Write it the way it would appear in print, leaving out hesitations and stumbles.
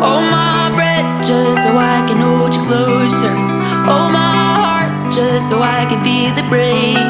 Hold my breath just so I can hold you closer. Hold my heart just so I can feel it break.